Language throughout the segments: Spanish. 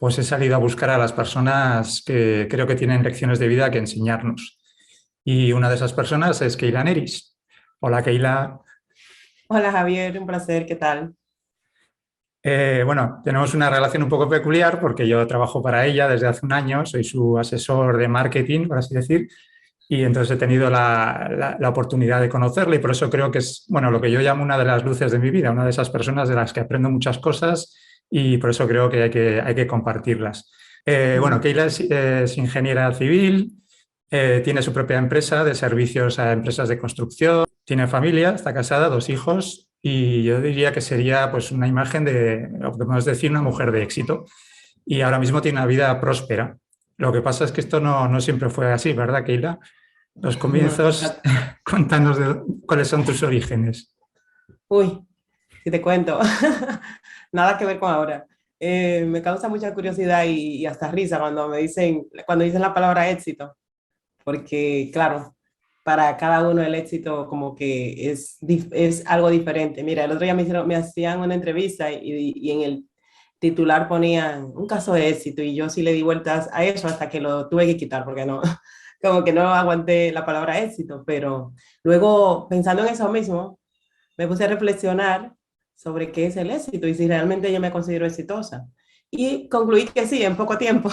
pues he salido a buscar a las personas que creo que tienen lecciones de vida que enseñarnos. Y una de esas personas es Keila Neris. Hola, Keila. Hola Javier, un placer, ¿qué tal? Bueno, tenemos una relación un poco peculiar porque yo trabajo para ella desde hace un año, soy su asesor de marketing, por así decir, y entonces he tenido la oportunidad de conocerla y por eso creo que es, bueno, lo que yo llamo una de las luces de mi vida, una de esas personas de las que aprendo muchas cosas y por eso creo que hay que compartirlas. Bueno, Ujú. Keila es ingeniera civil, tiene su propia empresa de servicios a empresas de construcción, tiene familia, está casada, dos hijos y yo diría que sería pues una imagen de lo que podemos decir una mujer de éxito y ahora mismo tiene una vida próspera. Lo que pasa es que esto no siempre fue así, ¿verdad, Keila? Los comienzos, cuéntanos cuáles son tus orígenes. Uy, si te cuento, nada que ver con ahora. Me causa mucha curiosidad y hasta risa cuando dicen la palabra éxito, porque claro, para cada uno el éxito como que es algo diferente. Mira, el otro día me hacían una entrevista y en el titular ponían un caso de éxito y yo sí le di vueltas a eso hasta que lo tuve que quitar porque no, como que no aguanté la palabra éxito, pero luego pensando en eso mismo, me puse a reflexionar sobre qué es el éxito y si realmente yo me considero exitosa. Y concluí que sí, en poco tiempo,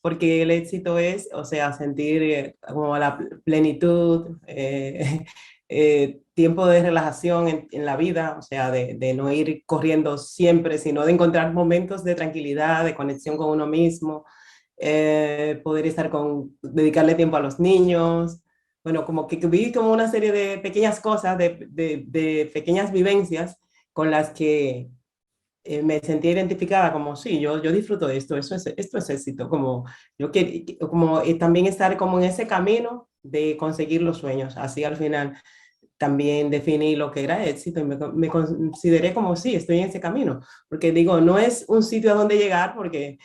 porque el éxito es, o sea, sentir como la plenitud, tiempo de relajación en la vida, o sea, de no ir corriendo siempre, sino de encontrar momentos de tranquilidad, de conexión con uno mismo, poder dedicarle tiempo a los niños, bueno, como que vi como una serie de pequeñas cosas, de pequeñas vivencias con las que me sentí identificada como, sí, yo disfruto de esto, esto es éxito, como como también estar como en ese camino de conseguir los sueños, así al final también definí lo que era éxito y me consideré como, sí, estoy en ese camino, porque digo, no es un sitio a donde llegar, porque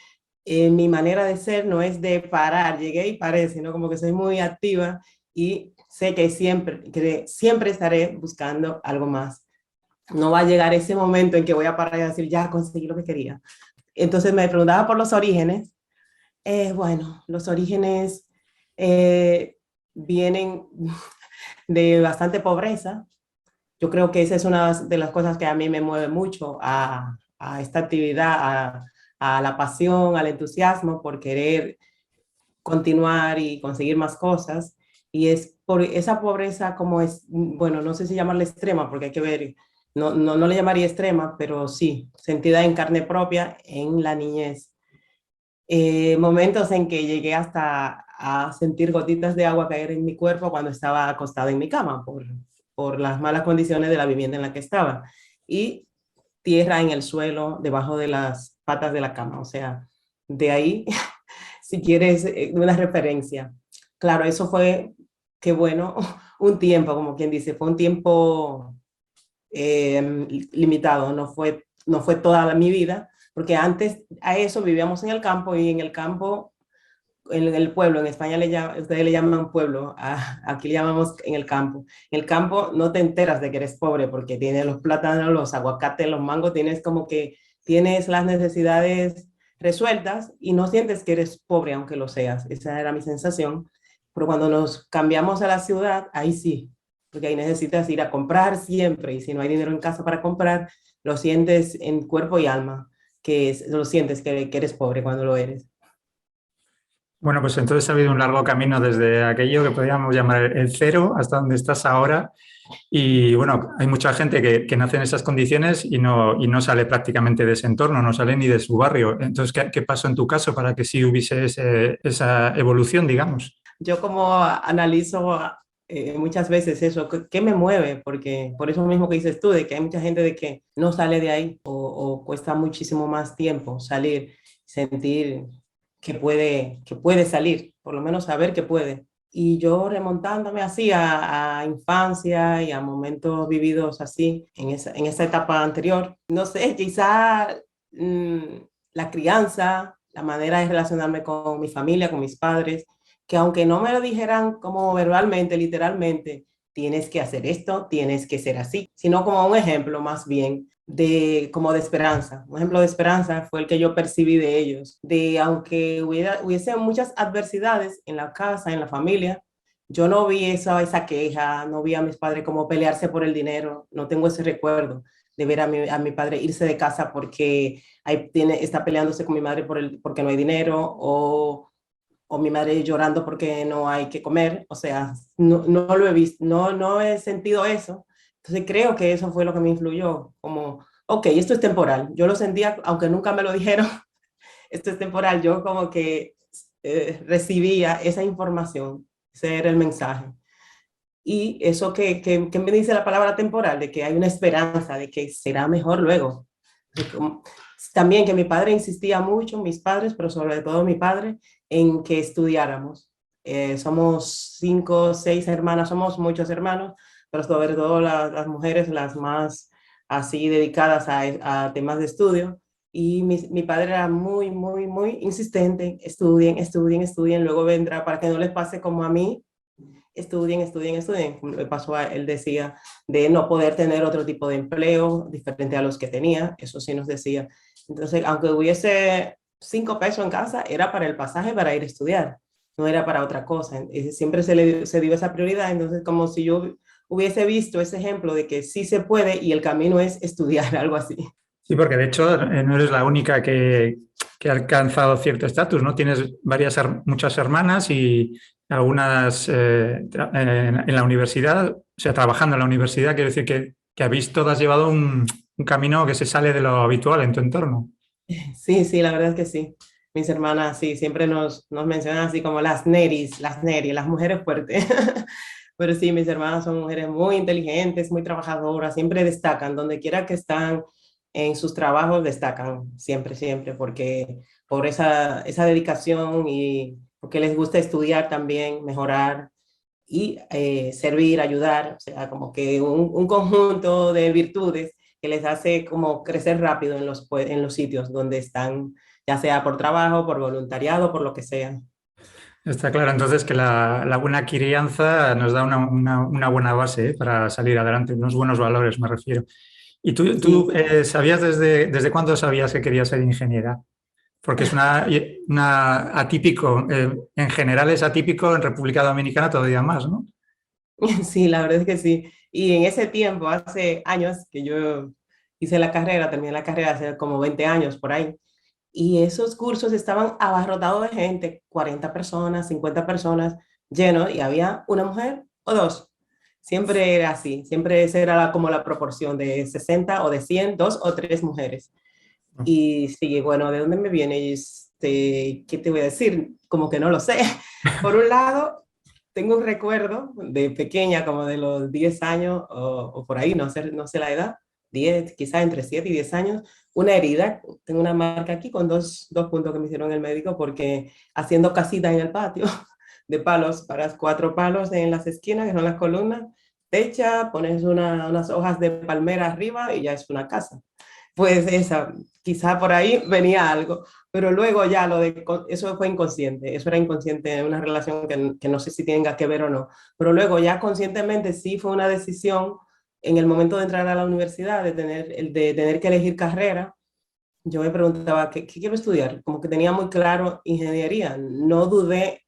mi manera de ser no es de parar, llegué y paré, sino como que soy muy activa y sé que siempre estaré buscando algo más. No va a llegar ese momento en que voy a parar y decir, ya conseguí lo que quería. Entonces me preguntaba por los orígenes. Bueno, los orígenes eh, vienen de bastante pobreza. Yo creo que esa es una de las cosas que a mí me mueve mucho a esta actividad, a la pasión, al entusiasmo por querer continuar y conseguir más cosas. Y es por esa pobreza como es, bueno, no sé si llamarla extrema, porque hay que ver, no le llamaría extrema, pero sí, sentida en carne propia en la niñez. Momentos en que llegué hasta a sentir gotitas de agua caer en mi cuerpo cuando estaba acostada en mi cama por las malas condiciones de la vivienda en la que estaba. Y tierra en el suelo, debajo de las patas de la cama. O sea, de ahí si quieres una referencia. Claro, eso fue, qué bueno, un tiempo, como quien dice, fue un tiempo limitado, no fue toda mi vida, porque antes a eso vivíamos en el campo y en el campo, en el pueblo, en España ustedes le llaman pueblo, aquí le llamamos en el campo. En el campo no te enteras de que eres pobre porque tienes los plátanos, los aguacates, los mangos, tienes como que tienes las necesidades resueltas y no sientes que eres pobre aunque lo seas. Esa era mi sensación. Pero cuando nos cambiamos a la ciudad, ahí sí, porque ahí necesitas ir a comprar siempre y si no hay dinero en casa para comprar, lo sientes en cuerpo y alma, lo sientes que eres pobre cuando lo eres. Bueno, pues entonces ha habido un largo camino desde aquello que podríamos llamar el cero hasta donde estás ahora. Y bueno, hay mucha gente que nace en esas condiciones y no sale prácticamente de ese entorno, no sale ni de su barrio. Entonces, ¿qué pasó en tu caso para que sí hubiese esa evolución, digamos? Yo como analizo muchas veces eso, ¿qué me mueve? Porque por eso mismo que dices tú, de que hay mucha gente de que no sale de ahí o cuesta muchísimo más tiempo salir, sentir que puede salir, por lo menos saber que puede. Y yo remontándome así a infancia y a momentos vividos así en esa etapa anterior, no sé, quizá mm, la crianza, la manera de relacionarme con mi familia, con mis padres, que aunque no me lo dijeran como verbalmente, literalmente, tienes que hacer esto, tienes que ser así, sino como un ejemplo más bien como de esperanza. Un ejemplo de esperanza fue el que yo percibí de ellos, de aunque hubiese muchas adversidades en la casa, en la familia, yo no vi esa queja, no vi a mis padres como pelearse por el dinero, no tengo ese recuerdo de ver a mi padre irse de casa porque está peleándose con mi madre porque no hay dinero, o mi madre llorando porque no hay que comer. O sea, no lo he visto, no he sentido eso. Entonces creo que eso fue lo que me influyó, como, ok, esto es temporal. Yo lo sentía, aunque nunca me lo dijeron, esto es temporal. Yo como que recibía esa información, ese era el mensaje. Y eso que me dice la palabra temporal, de que hay una esperanza, de que será mejor luego. También que mi padre insistía mucho, mis padres, pero sobre todo mi padre, en que estudiáramos. Somos 5, 6 hermanas, somos muchos hermanos, pero sobre todo las mujeres, las más así dedicadas a temas de estudio. Y mi padre era muy, muy, muy insistente, estudien, estudien, estudien, luego vendrá para que no les pase como a mí, estudien, estudien, estudien. Como le pasó a él, decía, de no poder tener otro tipo de empleo diferente a los que tenía, eso sí nos decía. Entonces, aunque hubiese 5 pesos en casa, era para el pasaje para ir a estudiar, no era para otra cosa. Siempre se dio esa prioridad, entonces como si yo hubiese visto ese ejemplo de que sí se puede y el camino es estudiar, algo así. Sí, porque de hecho no eres la única que ha alcanzado cierto estatus, ¿no? Tienes muchas hermanas y algunas en la universidad, o sea, trabajando en la universidad, quiero decir que habéis todas llevado un camino que se sale de lo habitual en tu entorno. Sí, sí, la verdad es que sí. Mis hermanas, sí, siempre nos mencionan así como las neris, las mujeres fuertes. Pero sí, mis hermanas son mujeres muy inteligentes, muy trabajadoras, siempre destacan, donde quiera que están en sus trabajos, destacan, siempre, siempre, porque por esa dedicación y porque les gusta estudiar también, mejorar y servir, ayudar, o sea, como que un conjunto de virtudes que les hace como crecer rápido en los sitios donde están, ya sea por trabajo, por voluntariado, por lo que sea. Está claro, entonces que la buena crianza nos da una buena base, para salir adelante, unos buenos valores, me refiero. ¿Y tú Sí, sabías desde cuándo sabías que querías ser ingeniera? Porque es una atípico, en general es atípico, en República Dominicana todavía más, ¿no? sí, la verdad es que sí. Y en ese tiempo, hace años que yo hice la carrera, terminé la carrera hace como 20 años por ahí, y esos cursos estaban abarrotados de gente, 40 personas, 50 personas, llenos, y había una mujer o dos. Siempre era así, siempre esa era como la proporción de 60 o de 100, 2 o 3 mujeres. Y sí, bueno, ¿de dónde me viene? ¿Qué te voy a decir? Como que no lo sé. Por un lado, tengo un recuerdo de pequeña, como de los 10 años o por ahí, no sé la edad, 10, quizás entre 7 y 10 años, una herida, tengo una marca aquí con dos puntos que me hicieron el médico porque haciendo casita en el patio de palos, para 4 palos en las esquinas, que son las columnas, techa, pones unas hojas de palmera arriba y ya es una casa. Pues esa, quizá por ahí venía algo, pero luego ya eso fue inconsciente, eso era inconsciente, una relación que no sé si tenga que ver o no, pero luego ya conscientemente sí fue una decisión en el momento de entrar a la universidad, de tener que elegir carrera. Yo me preguntaba, ¿qué quiero estudiar? Como que tenía muy claro ingeniería, no dudé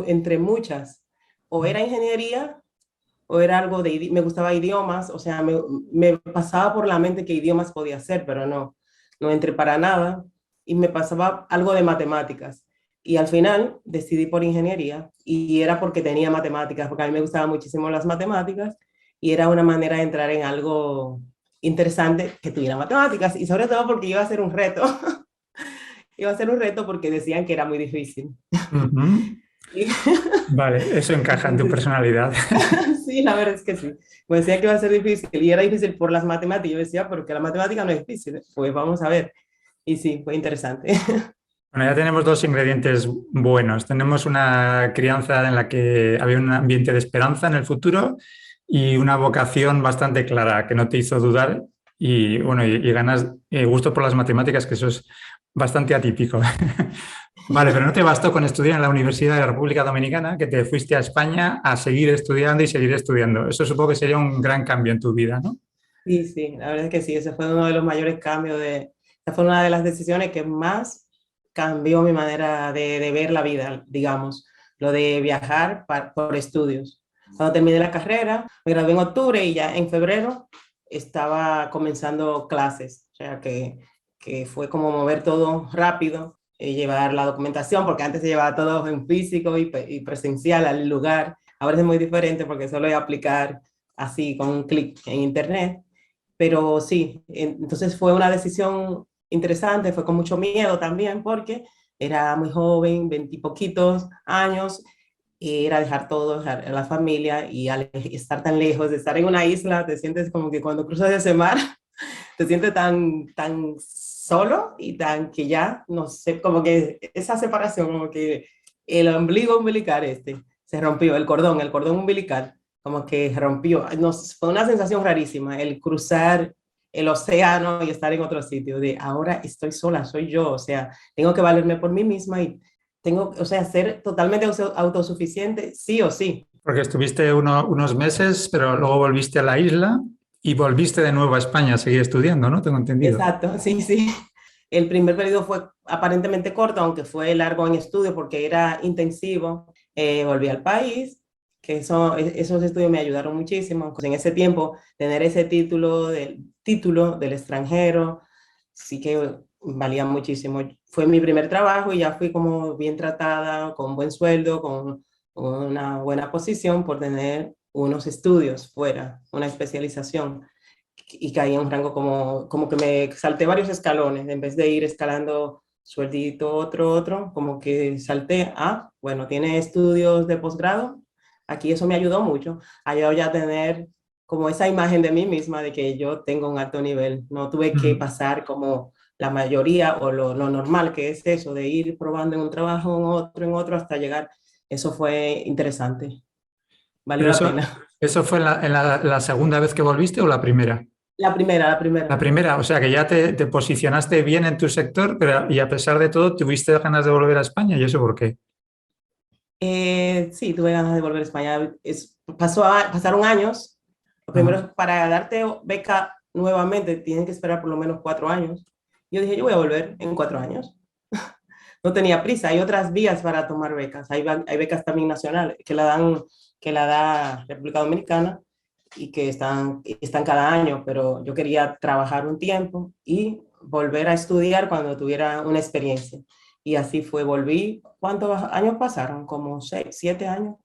entre muchas, o era ingeniería o era algo me gustaba idiomas, o sea, me pasaba por la mente que idiomas podía ser, pero no entré para nada, y me pasaba algo de matemáticas. Y al final decidí por ingeniería, y era porque tenía matemáticas, porque a mí me gustaban muchísimo las matemáticas, y era una manera de entrar en algo interesante que tuviera matemáticas, y sobre todo porque iba a ser un reto, iba a ser un reto porque decían que era muy difícil. Ujú. Y, Vale, eso encaja en tu entonces, personalidad. sí, la verdad es que sí. Me decía que iba a ser difícil y era difícil por las matemáticas. Yo decía, pero que la matemática no es difícil. Pues vamos a ver. Y sí, fue interesante. Bueno, ya tenemos dos ingredientes buenos. Tenemos una crianza en la que había un ambiente de esperanza en el futuro y una vocación bastante clara que no te hizo dudar y, bueno, y ganas gusto por las matemáticas, que eso es bastante atípico. Vale, pero no te bastó con estudiar en la Universidad de la República Dominicana, que te fuiste a España a seguir estudiando y seguir estudiando. Eso supongo que sería un gran cambio en tu vida, ¿no? Sí, sí, la verdad es que sí, ese fue uno de los mayores cambios esa fue una de las decisiones que más cambió mi manera de ver la vida, digamos, lo de viajar por estudios. Cuando terminé la carrera, me gradué en octubre y ya en febrero estaba comenzando clases, o sea que fue como mover todo rápido, llevar la documentación, porque antes se llevaba todo en físico y presencial al lugar. Ahora es muy diferente porque solo es aplicar así con un clic en internet. Pero sí, entonces fue una decisión interesante, fue con mucho miedo también porque era muy joven, veintipoquitos años, y era dejar todo, dejar a la familia y al estar tan lejos, de estar en una isla, te sientes como que cuando cruzas ese mar, te sientes tan solo y tan que ya, no sé, como que esa separación, como que el ombligo umbilical se rompió, el cordón umbilical, como que rompió. Fue una sensación rarísima el cruzar el océano y estar en otro sitio, de ahora estoy sola, soy yo, o sea, tengo que valerme por mí misma y tengo, o sea, ser totalmente autosuficiente, sí o sí. Porque estuviste unos meses, pero luego volviste a la isla y volviste de nuevo a España a seguir estudiando, ¿no? Tengo entendido. Exacto, sí, sí. El primer periodo fue aparentemente corto, aunque fue largo en estudio porque era intensivo. Volví al país, que esos estudios me ayudaron muchísimo. Pues en ese tiempo, tener ese título del extranjero, sí que valía muchísimo. Fue mi primer trabajo y ya fui como bien tratada, con buen sueldo, con una buena posición por tener unos estudios fuera, una especialización y caí en un rango como que me salté varios escalones, en vez de ir escalando sueldito, otro, como que salté a, bueno, tiene estudios de posgrado, aquí eso me ayudó mucho, a yo ya tener como esa imagen de mí misma de que yo tengo un alto nivel, no tuve que Mm. pasar como la mayoría o lo normal que es eso, de ir probando en un trabajo, en otro, hasta llegar, eso fue interesante, valió Pero la pena. eso fue la segunda vez que volviste o la primera. La primera, la La primera. primera, o sea que ya te posicionaste bien en tu sector, pero y a pesar de todo tuviste ganas de volver a España, ¿y eso por qué? Sí, tuve ganas de volver a España. Pasaron años. Lo primero Ajá. es para darte beca nuevamente, tienen que esperar por lo menos 4 años. Yo dije, yo voy a volver en 4 años. No tenía prisa. Hay otras vías para tomar becas. Hay becas también nacionales que la da República Dominicana y que están cada año, pero yo quería trabajar un tiempo y volver a estudiar cuando tuviera una experiencia. Y así fue, volví. ¿Cuántos años pasaron? Como 6, 7 años.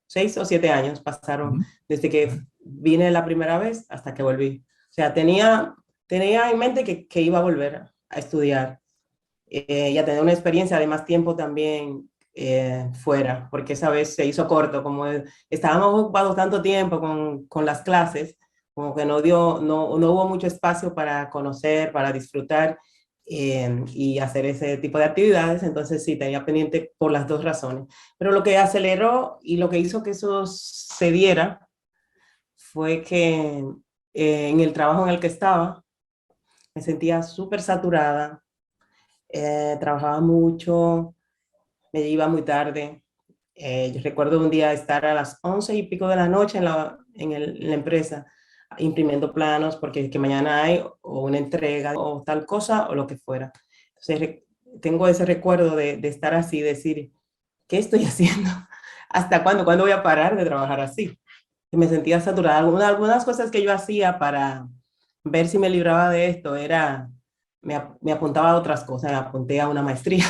6 o 7 años pasaron Ujú. desde que vine la primera vez hasta que volví. O sea, tenía en mente que iba a volver a estudiar y a tener una experiencia de más tiempo también fuera, porque esa vez se hizo corto, como estábamos ocupados tanto tiempo con las clases, como que no hubo mucho espacio para conocer, para disfrutar y hacer ese tipo de actividades, entonces sí, tenía pendiente por las dos razones. Pero lo que aceleró y lo que hizo que eso se diera fue que en el trabajo en el que estaba me sentía súper saturada, trabajaba mucho, me iba muy tarde. Yo recuerdo un día estar a las 11 y pico de la noche en la empresa imprimiendo planos porque que mañana hay o una entrega o tal cosa o lo que fuera. Entonces tengo ese recuerdo de estar así, decir, ¿qué estoy haciendo? ¿Hasta cuándo? ¿Cuándo voy a parar de trabajar así? Y me sentía saturada. Algunas cosas que yo hacía para ver si me libraba de esto era, me apuntaba a otras cosas, me apunté a una maestría.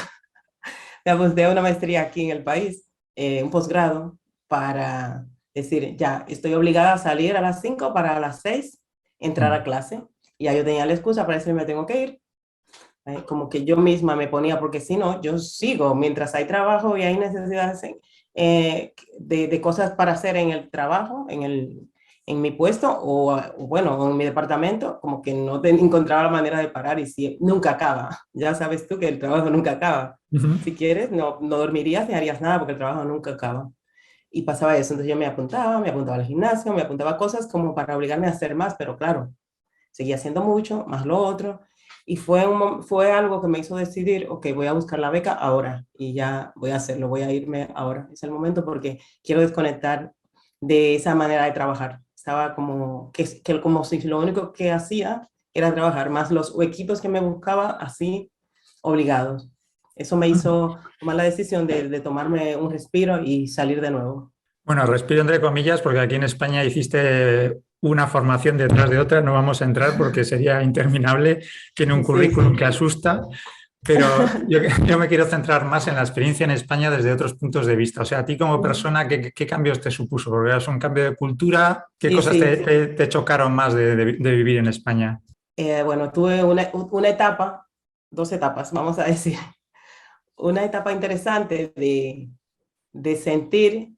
Me apunté a una maestría aquí en el país, un posgrado, para decir, ya, estoy obligada a salir a las 5 para a las 6 entrar a Mm. clase. Y ya yo tenía la excusa para decir, me tengo que ir. Como que yo misma me ponía, porque si no, yo sigo, mientras hay trabajo y hay necesidades de cosas para hacer en el trabajo, en mi puesto o bueno, o en mi departamento, como que no encontraba la manera de parar y si, nunca acaba. Ya sabes tú que el trabajo nunca acaba. Ujú. Si quieres, no dormirías ni harías nada porque el trabajo nunca acaba. Y pasaba eso, entonces yo me apuntaba al gimnasio, me apuntaba a cosas como para obligarme a hacer más, pero claro, seguía haciendo mucho, más lo otro, Y fue algo que me hizo decidir, ok, voy a buscar la beca ahora y ya voy a hacerlo, voy a irme ahora. Es el momento porque quiero desconectar de esa manera de trabajar. Estaba como, como si lo único que hacía era trabajar, más los huequitos que me buscaba así obligados. Eso me hizo tomar la decisión de tomarme un respiro y salir de nuevo. Bueno, respiro entre comillas porque aquí en España hiciste una formación detrás de otra, no vamos a entrar porque sería interminable, tiene un Sí, currículum sí. que asusta, pero yo me quiero centrar más en la experiencia en España desde otros puntos de vista. O sea, a ti como persona, ¿qué cambios te supuso? Porque es un cambio de cultura, ¿qué Sí, cosas te, sí. te chocaron más de vivir en España? Bueno, tuve una etapa, dos etapas, vamos a decir. Una etapa interesante de sentir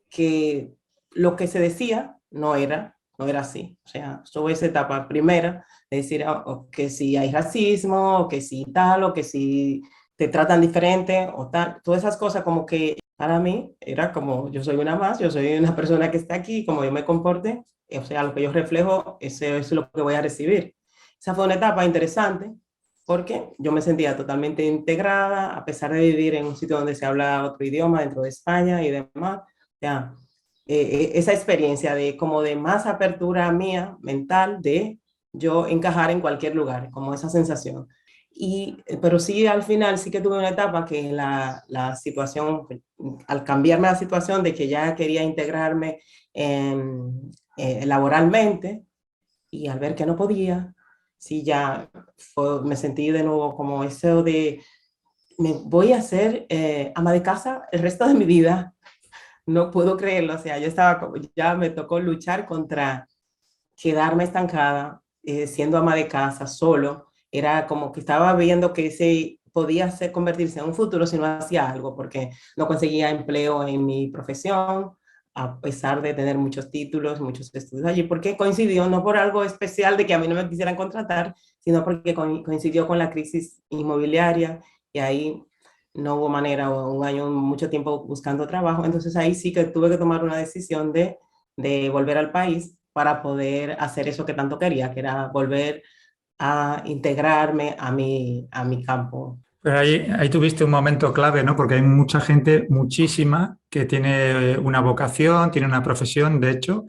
que lo que se decía no era así. O sea, sobre esa etapa primera, de decir o que si hay racismo, o que si tal, o que si te tratan diferente, o tal, todas esas cosas como que para mí era como yo soy una más, yo soy una persona que está aquí, como yo me comporte, o sea, lo que yo reflejo, eso es lo que voy a recibir. Esa fue una etapa interesante porque yo me sentía totalmente integrada, a pesar de vivir en un sitio donde se habla otro idioma dentro de España y demás. Ya, esa experiencia de como de más apertura mía mental de yo encajar en cualquier lugar, como esa sensación. Pero sí, al final sí que tuve una etapa que la situación, al cambiarme la situación de que ya quería integrarme laboralmente y al ver que no podía, sí ya me sentí de nuevo como eso de me voy a hacer ama de casa el resto de mi vida. No puedo creerlo, o sea, yo estaba, ya me tocó luchar contra quedarme estancada, siendo ama de casa, solo. Era como que estaba viendo que ese podía ser, convertirse en un futuro si no hacía algo, porque no conseguía empleo en mi profesión, a pesar de tener muchos títulos, muchos estudios allí, porque coincidió, no por algo especial de que a mí no me quisieran contratar, sino porque coincidió con la crisis inmobiliaria y ahí no hubo manera, o un año, mucho tiempo buscando trabajo. Entonces ahí sí que tuve que tomar una decisión de volver al país para poder hacer eso que tanto quería, que era volver a integrarme a mi campo. Pero ahí tuviste un momento clave, ¿no? Porque hay mucha gente, muchísima, que tiene una vocación, tiene una profesión, de hecho,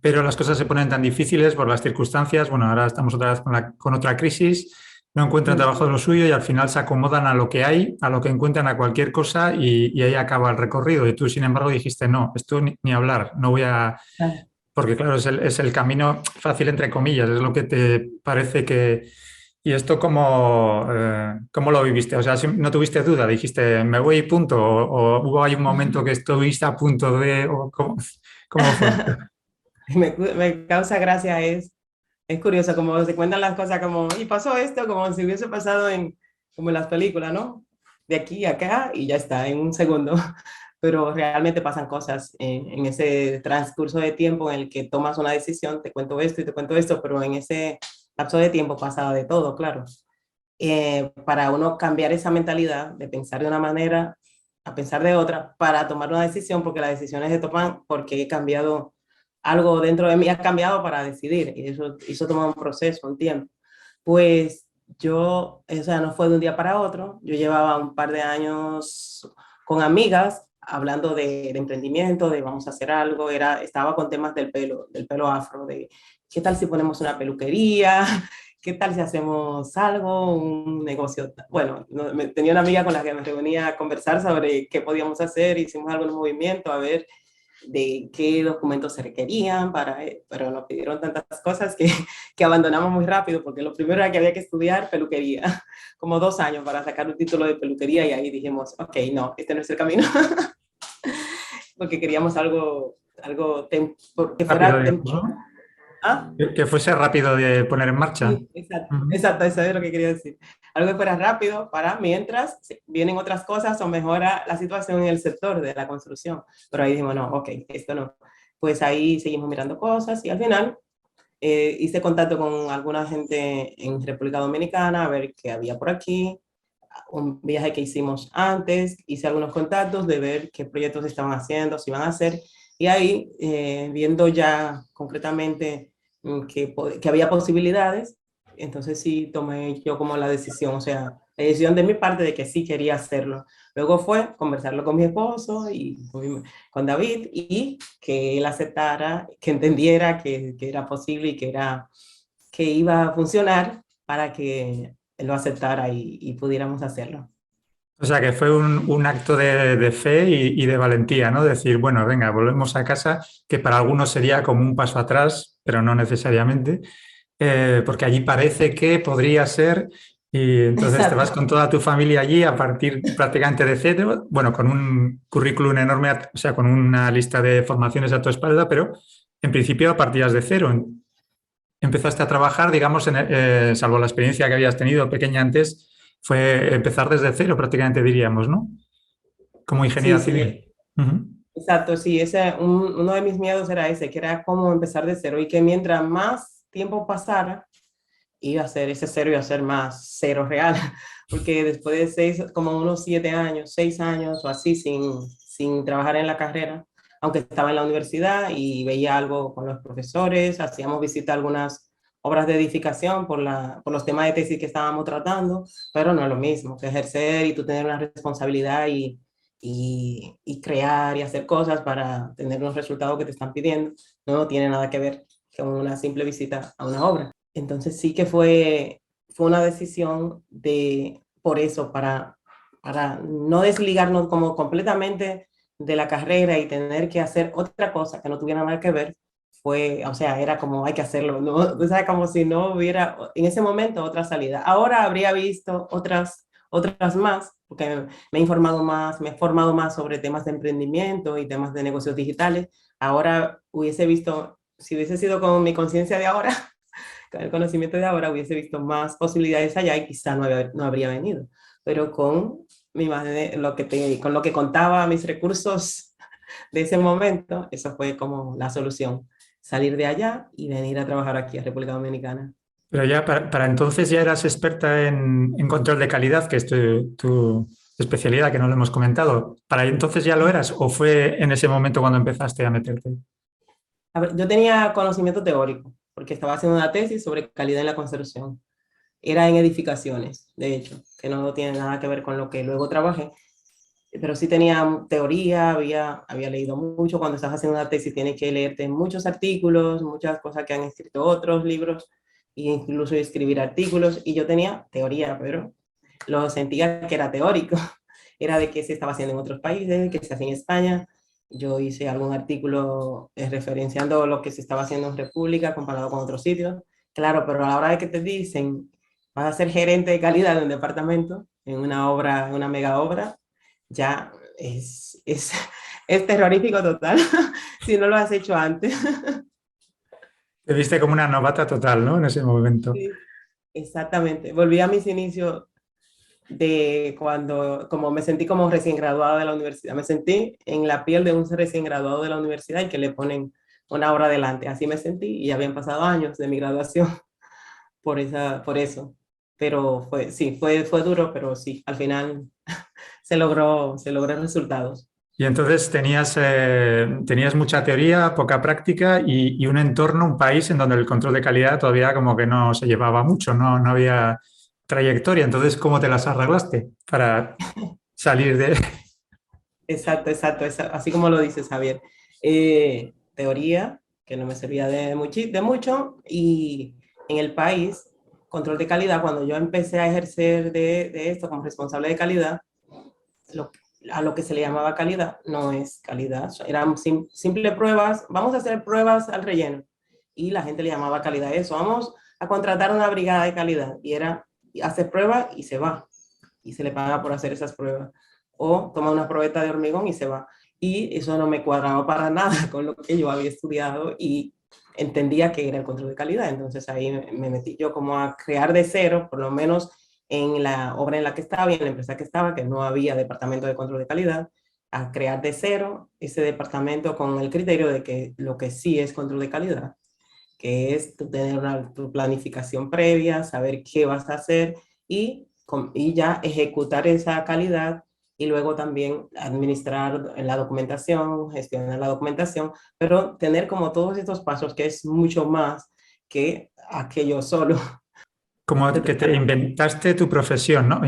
pero las cosas se ponen tan difíciles por las circunstancias. Bueno, ahora estamos otra vez con otra crisis, no encuentran trabajo de lo suyo y al final se acomodan a lo que hay, a lo que encuentran, a cualquier cosa y ahí acaba el recorrido. Y tú, sin embargo, dijiste, no, esto ni hablar, no voy a... Ah, Porque claro, es el camino fácil, entre comillas, es lo que te parece que... ¿Y esto cómo lo viviste? O sea, ¿no tuviste duda? ¿Dijiste, me voy y punto? O hubo ahí un momento que estuviste a punto de... O cómo fue? me causa gracia, es curioso como se cuentan las cosas como, y pasó esto, como si hubiese pasado como en las películas, ¿no? De aquí a acá y ya está, en un segundo. Pero realmente pasan cosas en ese transcurso de tiempo en el que tomas una decisión, te cuento esto y te cuento esto, pero en ese lapso de tiempo pasa de todo, claro. Para uno cambiar esa mentalidad de pensar de una manera a pensar de otra, para tomar una decisión, porque las decisiones se toman porque he cambiado algo dentro de mí, ha cambiado para decidir, y eso toma un proceso, un tiempo. Pues yo, o sea, no fue de un día para otro, yo llevaba un par de años con amigas hablando de emprendimiento, de vamos a hacer algo, estaba con temas del pelo afro, de qué tal si ponemos una peluquería, qué tal si hacemos algo, un negocio. Bueno, tenía una amiga con la que me reunía a conversar sobre qué podíamos hacer, hicimos algo en un movimiento, a ver de qué documentos se requerían, pero nos pidieron tantas cosas que abandonamos muy rápido, porque lo primero era que había que estudiar peluquería, como 2 años para sacar un título de peluquería, y ahí dijimos, ok, no, este no es el camino, porque queríamos algo que Rápido, fuera digamos, temporal. ¿no? ¿Ah? Que fuese rápido de poner en marcha. Sí, exacto, Ujú. exacto, eso es lo que quería decir. Algo que fuera rápido para mientras vienen otras cosas o mejora la situación en el sector de la construcción. Pero ahí dijimos, no, ok, esto no. Pues ahí seguimos mirando cosas y al final hice contacto con alguna gente en República Dominicana a ver qué había por aquí. Un viaje que hicimos antes, hice algunos contactos de ver qué proyectos estaban haciendo, si iban a hacer. Y ahí, viendo ya concretamente que había posibilidades, Entonces sí tomé yo como la decisión, o sea, la decisión de mi parte de que sí quería hacerlo. Luego fue conversarlo con mi esposo y con David y que él aceptara, que entendiera que era posible y que iba a funcionar para que él lo aceptara y pudiéramos hacerlo. O sea, que fue un acto de fe y de valentía, ¿no? Decir, bueno, venga, volvemos a casa, que para algunos sería como un paso atrás, pero no necesariamente, porque allí parece que podría ser, y entonces te vas Exacto, con toda tu familia allí a partir prácticamente de cero, bueno, con un currículum enorme, o sea, con una lista de formaciones a tu espalda, pero en principio partías de cero. Empezaste a trabajar, digamos, salvo la experiencia que habías tenido pequeña antes, fue empezar desde cero prácticamente diríamos, ¿no? Como ingeniera sí, sí, civil. Ujú. exacto, sí, uno de mis miedos era ese, que era cómo empezar de cero y que mientras más tiempo pasara, iba a ser ese cero y a ser más cero real, porque después de como unos 7 años, 6 años o así sin trabajar en la carrera, aunque estaba en la universidad y veía algo con los profesores, hacíamos visita a algunas obras de edificación por los temas de tesis que estábamos tratando, pero no es lo mismo que ejercer y tú tener una responsabilidad y crear y hacer cosas para tener los resultados que te están pidiendo, no tiene nada que ver con una simple visita a una obra. Entonces sí que fue una decisión por eso, para no desligarnos como completamente de la carrera y tener que hacer otra cosa que no tuviera nada que ver, o sea, era como hay que hacerlo, ¿no? O sea, como si no hubiera en ese momento otra salida. Ahora habría visto otras más, porque me he informado más, me he formado más sobre temas de emprendimiento y temas de negocios digitales. Ahora hubiese visto, si hubiese sido con mi conciencia de ahora, con el conocimiento de ahora hubiese visto más posibilidades allá y quizá no habría venido. Pero con lo que contaba mis recursos de ese momento, eso fue como la solución, salir de allá y venir a trabajar aquí a República Dominicana. Pero ya para entonces ya eras experta en control de calidad, que es tu especialidad, que no lo hemos comentado. ¿Para entonces ya lo eras o fue en ese momento cuando empezaste a meterte? A ver, yo tenía conocimiento teórico, porque estaba haciendo una tesis sobre calidad en la construcción. Era en edificaciones, de hecho, que no tiene nada que ver con lo que luego trabajé, pero sí tenía teoría, había leído mucho. Cuando estás haciendo una tesis tienes que leerte muchos artículos, muchas cosas que han escrito otros libros, e incluso escribir artículos, y yo tenía teoría, pero lo sentía que era teórico, era de qué se estaba haciendo en otros países, qué se hacía en España. Yo hice algún artículo referenciando lo que se estaba haciendo en República comparado con otros sitios. Claro, pero a la hora de que te dicen, vas a ser gerente de calidad de un departamento, en una obra, en una mega obra, ya es terrorífico total si no lo has hecho antes. Te viste como una novata total, ¿no? En ese momento. Sí, exactamente. Volví a mis inicios de cuando, como me sentí como recién graduada de la universidad, me sentí en la piel de un recién graduado de la universidad y que le ponen una hora adelante. Así me sentí y ya habían pasado años de mi graduación por eso. Pero sí, fue duro, pero sí, al final se logró resultados. Y entonces tenías mucha teoría, poca práctica y un entorno, un país en donde el control de calidad todavía como que no se llevaba mucho, no había trayectoria. Entonces, ¿cómo te las arreglaste para salir de... Exacto, exacto, así como lo dices, Javier. Teoría, que no me servía de mucho, y en el país, control de calidad, cuando yo empecé a ejercer de esto como responsable de calidad, lo, a lo que se le llamaba calidad, no es calidad, eran simples pruebas, vamos a hacer pruebas al relleno, y la gente le llamaba calidad a eso, vamos a contratar una brigada de calidad, y era hacer pruebas y se va, y se le paga por hacer esas pruebas. O toma una probeta de hormigón y se va. Y eso no me cuadraba para nada con lo que yo había estudiado y entendía que era el control de calidad. Entonces ahí me metí yo como a crear de cero, por lo menos en la obra en la que estaba y en la empresa que estaba, que no había departamento de control de calidad, a crear de cero ese departamento con el criterio de que lo que sí es control de calidad, que es tener tu planificación previa, saber qué vas a hacer y ya ejecutar esa calidad y luego también administrar la documentación, gestionar la documentación, pero tener como todos estos pasos que es mucho más que aquello solo. Como que te inventaste tu profesión, ¿no?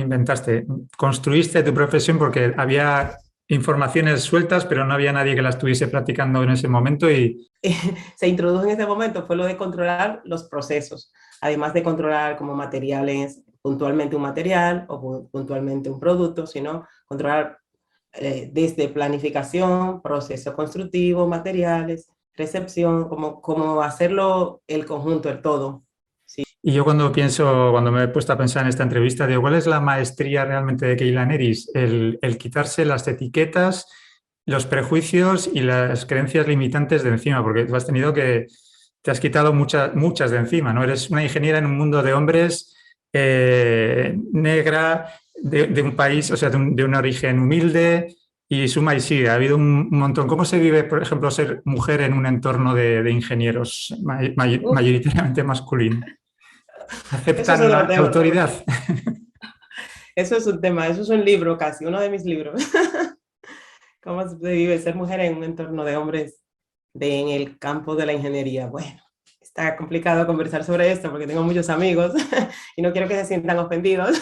Construiste tu profesión porque había informaciones sueltas, pero no había nadie que la estuviese practicando en ese momento y Se introdujo en ese momento fue lo de controlar los procesos, además de controlar como materiales, puntualmente un material o puntualmente un producto, sino controlar desde planificación, proceso constructivo, materiales, recepción, como hacerlo el conjunto, el todo. Sí. Y yo cuando me he puesto a pensar en esta entrevista, digo, ¿cuál es la maestría realmente de Keila Neris? El quitarse las etiquetas, los prejuicios y las creencias limitantes de encima, porque tú has tenido que, te has quitado muchas de encima, ¿no? Eres una ingeniera en un mundo de hombres, negra, de un país, o sea, de un origen humilde, y suma y sigue. Ha habido un montón. ¿Cómo se vive, por ejemplo, ser mujer en un entorno de ingenieros Uf, mayoritariamente masculino? eso es ¿Aceptan otro la tema. autoridad? Eso es un tema, eso es un libro casi, uno de mis libros. ¿Cómo se vive ser mujer en un entorno de hombres en el campo de la ingeniería? Bueno, está complicado conversar sobre esto porque tengo muchos amigos y no quiero que se sientan ofendidos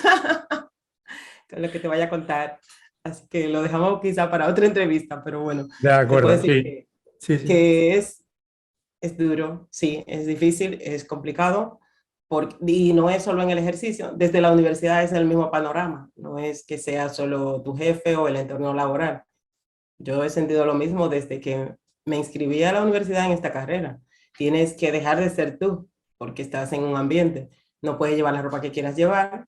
con lo que te vaya a contar. Así que lo dejamos quizá para otra entrevista, pero bueno, De te puedo acuerdo, decir sí. Sí, sí. que es duro, sí, es difícil, es complicado, y no es solo en el ejercicio, desde la universidad es el mismo panorama, no es que sea solo tu jefe o el entorno laboral. Yo he sentido lo mismo desde que me inscribí a la universidad en esta carrera. Tienes que dejar de ser tú, porque estás en un ambiente. No puedes llevar la ropa que quieras llevar,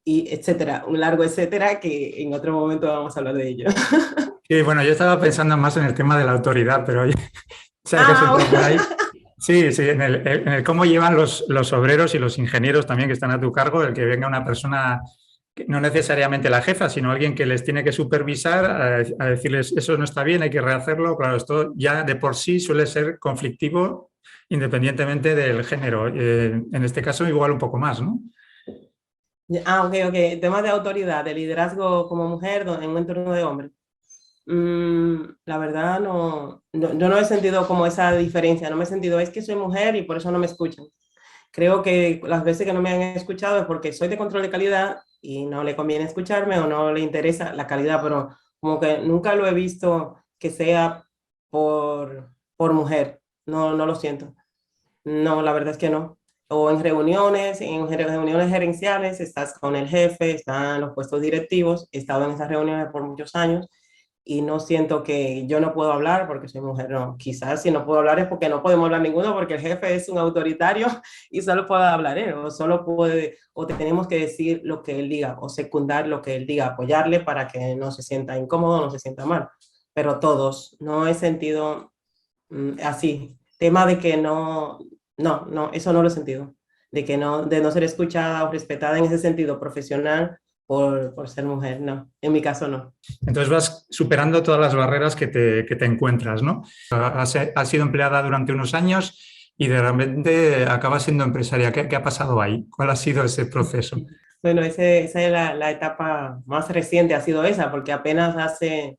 y etcétera. Un largo etcétera que en otro momento vamos a hablar de ello. Sí, bueno, yo estaba pensando más en el tema de la autoridad, pero oye, sé que has Ah, entrado por ahí. Sí, sí, en el cómo llevan los obreros y los ingenieros también que están a tu cargo, el que venga una persona, no necesariamente la jefa, sino alguien que les tiene que supervisar, a decirles eso no está bien, hay que rehacerlo. Claro, esto ya de por sí suele ser conflictivo independientemente del género. En este caso, igual un poco más, ¿no? ok, ok. Temas de autoridad, de liderazgo como mujer en un entorno de hombres. La verdad yo no he sentido como esa diferencia, no me he sentido, es que soy mujer y por eso no me escuchan. Creo que las veces que no me han escuchado es porque soy de control de calidad y no le conviene escucharme o no le interesa la calidad, pero como que nunca lo he visto que sea por mujer, no lo siento. No, la verdad es que no. O en reuniones gerenciales, estás con el jefe, están los puestos directivos, he estado en esas reuniones por muchos años y no siento que yo no puedo hablar porque soy mujer, no. Quizás si no puedo hablar es porque no podemos hablar ninguno porque el jefe es un autoritario y solo puede hablar él, o solo puede, o tenemos que decir lo que él diga, o secundar lo que él diga, apoyarle para que no se sienta incómodo, no se sienta mal. Pero todos, no he sentido así, tema de que no, eso no lo he sentido, de no ser escuchada o respetada en ese sentido profesional por ser mujer, no, en mi caso no. Entonces vas superando todas las barreras que te encuentras, ¿no? Has sido empleada durante unos años y de repente acabas siendo empresaria. ¿Qué ha pasado ahí? ¿Cuál ha sido ese proceso? Bueno, esa es la etapa más reciente, ha sido esa, porque apenas hace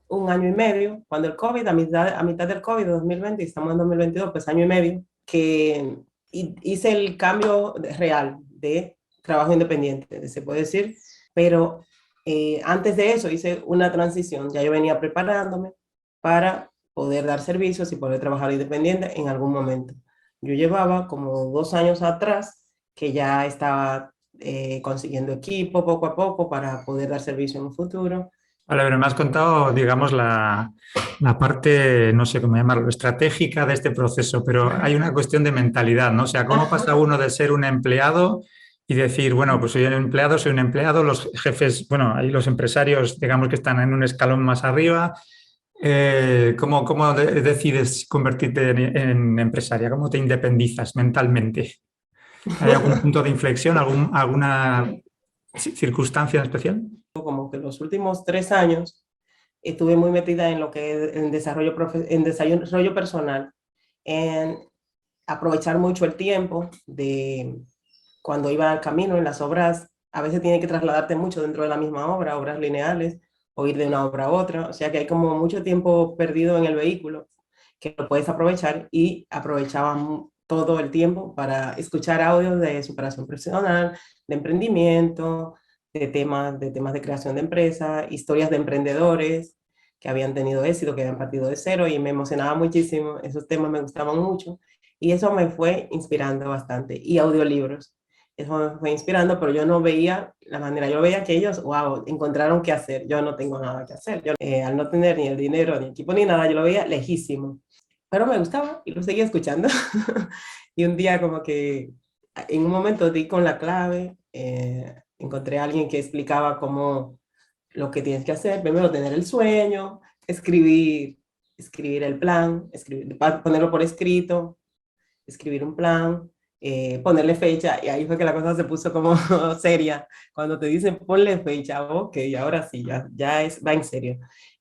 un año y medio, cuando el COVID, a mitad del COVID de 2020, estamos en 2022, pues año y medio, que hice el cambio real de trabajo independiente, se puede decir, pero antes de eso hice una transición, ya yo venía preparándome para poder dar servicios y poder trabajar independiente en algún momento. Yo llevaba como 2 años atrás que ya estaba consiguiendo equipo poco a poco para poder dar servicio en un futuro. Vale, pero me has contado, digamos, la parte, no sé cómo llamarlo, estratégica de este proceso, pero hay una cuestión de mentalidad, ¿no? O sea, ¿cómo pasa uno de ser un empleado y decir, bueno, pues soy un empleado, los jefes, bueno, ahí los empresarios, digamos que están en un escalón más arriba. ¿Cómo decides convertirte en empresaria? ¿Cómo te independizas mentalmente? ¿Hay algún punto de inflexión, alguna circunstancia en especial? Como que los últimos 3 años estuve muy metida en lo que es en desarrollo personal, en aprovechar mucho el tiempo de cuando iba al camino en las obras. A veces tiene que trasladarte mucho dentro de la misma obra, obras lineales, o ir de una obra a otra. O sea que hay como mucho tiempo perdido en el vehículo que lo puedes aprovechar y aprovechaba todo el tiempo para escuchar audios de superación profesional, de emprendimiento, de temas de creación de empresa, historias de emprendedores que habían tenido éxito, que habían partido de cero y me emocionaba muchísimo, esos temas me gustaban mucho y eso me fue inspirando bastante. Y audiolibros, eso me fue inspirando, pero yo no veía la manera, yo veía que ellos, wow, encontraron qué hacer, yo no tengo nada que hacer, yo al no tener ni el dinero, ni equipo, ni nada, yo lo veía lejísimo, pero me gustaba y lo seguía escuchando. Y un día como que en un momento di con la clave, encontré a alguien que explicaba cómo lo que tienes que hacer, primero tener el sueño, escribir el plan, ponerlo por escrito, escribir un plan, ponerle fecha, y ahí fue que la cosa se puso como seria. Cuando te dicen ponle fecha, ok, ahora sí, va en serio.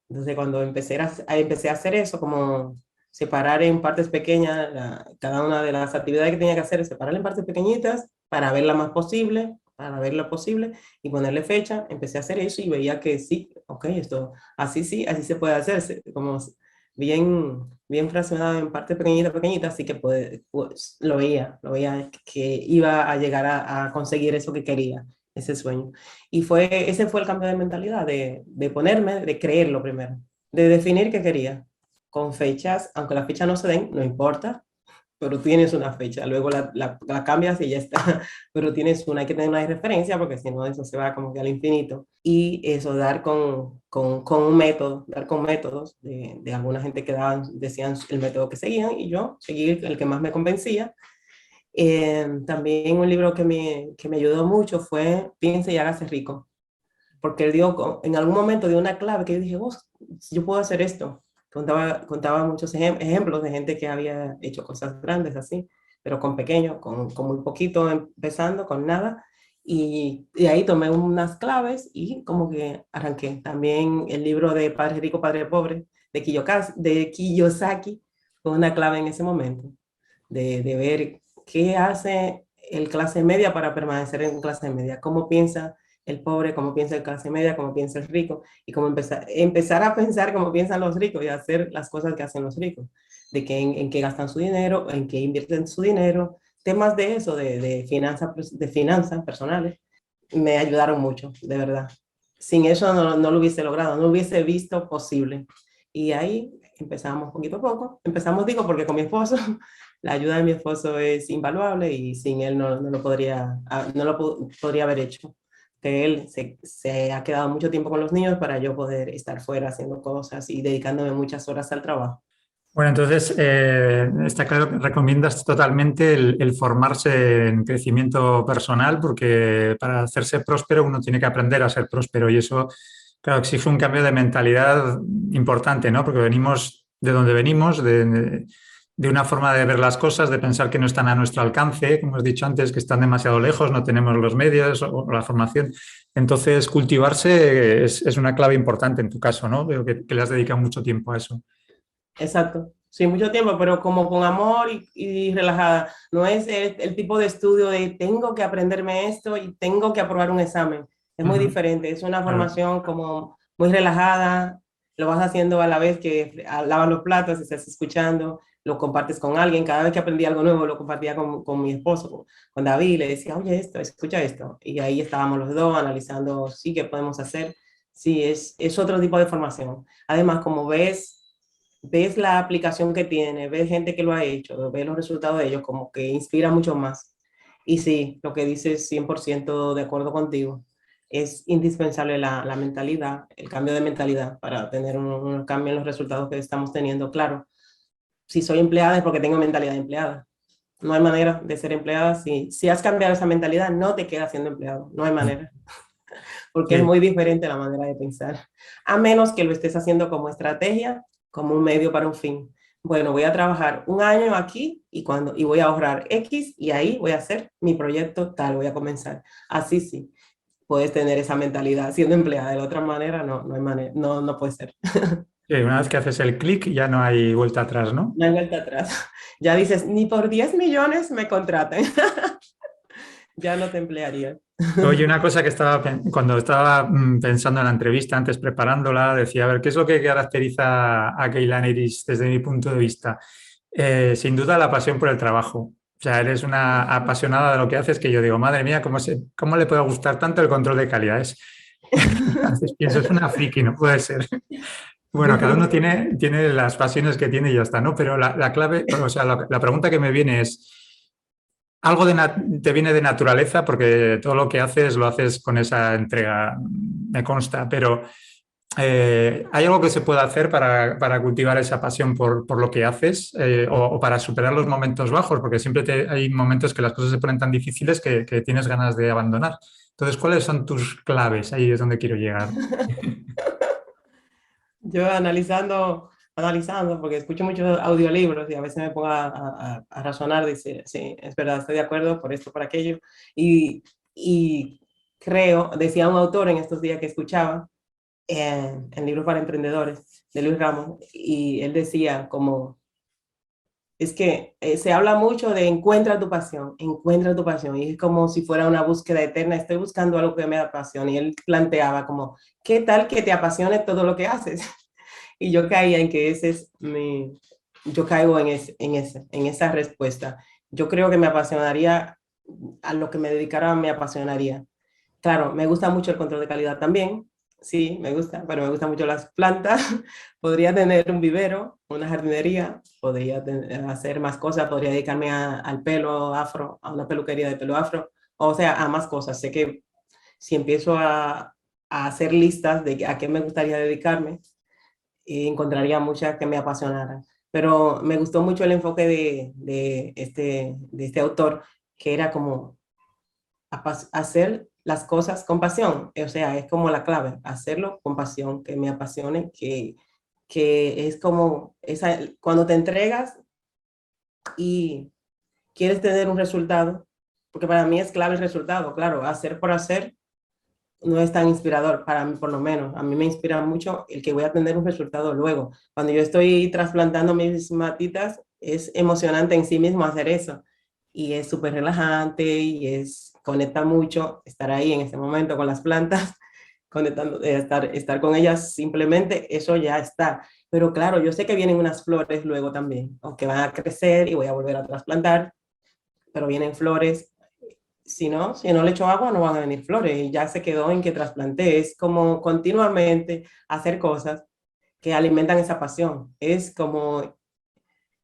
Entonces cuando empecé a hacer eso, como separar en partes pequeñas cada una de las actividades que tenía que hacer, separarla en partes pequeñitas para verla más posible, para ver lo posible y ponerle fecha, empecé a hacer eso y veía que sí, ok, esto, así sí, así se puede hacer, como bien fraccionado en partes pequeñitas, pequeñitas, así que pues, lo veía que iba a llegar a conseguir eso que quería, ese sueño. Y ese fue el cambio de mentalidad, de ponerme, de creerlo primero, de definir qué quería, con fechas, aunque las fechas no se den, no importa, pero tienes una fecha, luego la cambias y ya está, pero tienes una, hay que tener una referencia porque si no eso se va como que al infinito. Y eso, dar con un método, dar con métodos de alguna gente que decían el método que seguían y yo seguí el que más me convencía. También un libro que me ayudó mucho fue Piense y hágase rico, porque él dio, en algún momento dio una clave que yo dije, oh, yo puedo hacer esto. Contaba muchos ejemplos de gente que había hecho cosas grandes así, pero con pequeño, con muy poquito, empezando, con nada. Y de ahí tomé unas claves y como que arranqué. También el libro de Padre Rico, Padre Pobre, de Kiyosaki, fue una clave en ese momento, de ver qué hace el clase media para permanecer en clase media, cómo piensa el pobre, cómo piensa el clase media, cómo piensa el rico, y cómo empezar a pensar cómo piensan los ricos y hacer las cosas que hacen los ricos, de que en qué gastan su dinero, en qué invierten su dinero, temas de eso, de finanzas personales, me ayudaron mucho, de verdad. Sin eso no lo hubiese logrado, no lo hubiese visto posible. Y ahí empezamos poquito a poco. Empezamos, digo, porque con mi esposo, la ayuda de mi esposo es invaluable y sin él no lo podría haber hecho. Que él se ha quedado mucho tiempo con los niños para yo poder estar fuera haciendo cosas y dedicándome muchas horas al trabajo. Bueno, entonces está claro que recomiendas totalmente el formarse en crecimiento personal porque para hacerse próspero uno tiene que aprender a ser próspero y eso, claro, exige un cambio de mentalidad importante, ¿no? Porque venimos de donde venimos, de una forma de ver las cosas, de pensar que no están a nuestro alcance, como has dicho antes, que están demasiado lejos, no tenemos los medios o la formación. Entonces, cultivarse es una clave importante en tu caso, ¿no? Veo que le has dedicado mucho tiempo a eso. Exacto. Sí, mucho tiempo, pero como con amor y relajada. No es el tipo de estudio de tengo que aprenderme esto y tengo que aprobar un examen. Es muy Ujú. diferente. Es una Claro. formación como muy relajada. Lo vas haciendo a la vez que lavas los platos, estás escuchando, lo compartes con alguien. Cada vez que aprendí algo nuevo, lo compartía con mi esposo, con David. Le decía, oye, esto, escucha esto. Y ahí estábamos los dos analizando, sí, qué podemos hacer. Sí, es otro tipo de formación. Además, como ves la aplicación que tiene, ves gente que lo ha hecho, ves los resultados de ellos, como que inspira mucho más. Y sí, lo que dices, 100% de acuerdo contigo. Es indispensable la mentalidad, el cambio de mentalidad para tener un cambio en los resultados que estamos teniendo. Claro, si soy empleada es porque tengo mentalidad de empleada. No hay manera de ser empleada. Si has cambiado esa mentalidad, no te quedas siendo empleado. No hay manera, porque es Sí. muy diferente la manera de pensar, a menos que lo estés haciendo como estrategia, como un medio para un fin. Bueno, voy a trabajar un año aquí y voy a ahorrar X y ahí voy a hacer mi proyecto tal, voy a comenzar. Así sí, puedes tener esa mentalidad siendo empleada, de la otra manera no hay manera, no puede ser. Sí, una vez que haces el clic ya no hay vuelta atrás, ¿no? No hay vuelta atrás. Ya dices, ni por 10 millones me contraten, ya no te emplearía. Oye, una cosa que cuando estaba pensando en la entrevista, antes preparándola, decía, a ver, ¿qué es lo que caracteriza a Kaylan Iris desde mi punto de vista? Sin duda la pasión por el trabajo. sea, eres una apasionada de lo que haces que yo digo, madre mía, ¿cómo le puede gustar tanto el control de calidad? A veces pienso, es una friki, no puede ser. Bueno, cada uno tiene las pasiones que tiene y ya está, ¿no? Pero la clave, o sea, la pregunta que me viene es, ¿algo te viene de naturaleza? Porque todo lo que haces lo haces con esa entrega, me consta, pero ¿hay algo que se pueda hacer para cultivar esa pasión por lo que haces o para superar los momentos bajos? Porque siempre hay momentos que las cosas se ponen tan difíciles que tienes ganas de abandonar. Entonces, ¿cuáles son tus claves? Ahí es donde quiero llegar. Yo analizando, porque escucho muchos audiolibros y a veces me pongo a razonar, dice, sí, es verdad, estoy de acuerdo por esto, por aquello. Y creo, decía un autor en estos días que escuchaba, en Libros para Emprendedores, de Luis Ramos, y él decía como, es que se habla mucho de encuentra tu pasión, y es como si fuera una búsqueda eterna, estoy buscando algo que me apasione, y él planteaba como, ¿qué tal que te apasione todo lo que haces? Y yo caía en que yo caigo en esa respuesta. Yo creo que me apasionaría, a lo que me dedicara me apasionaría. Claro, me gusta mucho el control de calidad también, sí, me gusta, pero me gustan mucho las plantas. Podría tener un vivero, una jardinería, podría hacer más cosas, podría dedicarme al pelo afro, a una peluquería de pelo afro, o sea, a más cosas. Sé que si empiezo a hacer listas de a qué me gustaría dedicarme, encontraría muchas que me apasionaran. Pero me gustó mucho el enfoque de este autor, que era como hacer las cosas con pasión. O sea, es como la clave, hacerlo con pasión, que me apasione, que es como cuando te entregas y quieres tener un resultado, porque para mí es clave el resultado, claro, hacer por hacer no es tan inspirador, para mí por lo menos. A mí me inspira mucho el que voy a tener un resultado luego. Cuando yo estoy trasplantando mis matitas, es emocionante en sí mismo hacer eso. Y es súper relajante y conecta mucho estar ahí en ese momento con las plantas, conectando, estar con ellas, simplemente eso ya está. Pero claro, yo sé que vienen unas flores luego también, aunque van a crecer y voy a volver a trasplantar, pero vienen flores. Si no le echo agua, no van a venir flores. Y ya se quedó en que trasplanté. Es como continuamente hacer cosas que alimentan esa pasión. Es como